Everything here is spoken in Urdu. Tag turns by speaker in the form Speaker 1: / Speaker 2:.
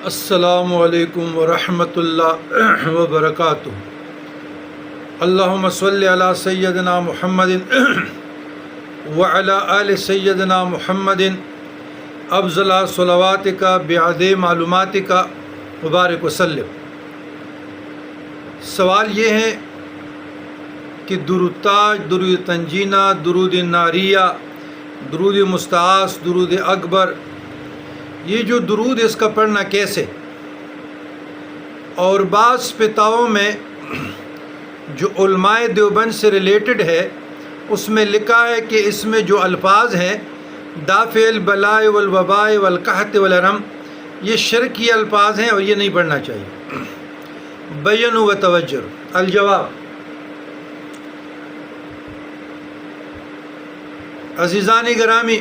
Speaker 1: السلام علیکم ورحمۃ اللہ وبرکاتہ۔ اللہم صلی علی سیدنا محمد وعلی آل سیدنا محمد افضل صلواتک بعد معلوماتک مبارک وسلم۔ سوال یہ ہے کہ درود تاج، درود تنجینہ، درود ناریہ، درود مستعاص، درود اکبر، یہ جو درود اس کا پڑھنا کیسے؟ اور بعض فتاووں میں جو علماء دیوبند سے ریلیٹڈ ہے اس میں لکھا ہے کہ اس میں جو الفاظ ہیں دافع البلاء والوباء والقحط والحرم، یہ شرکی الفاظ ہیں اور یہ نہیں پڑھنا چاہیے۔ بین و توجہ۔ الجواب، عزیزان گرامی،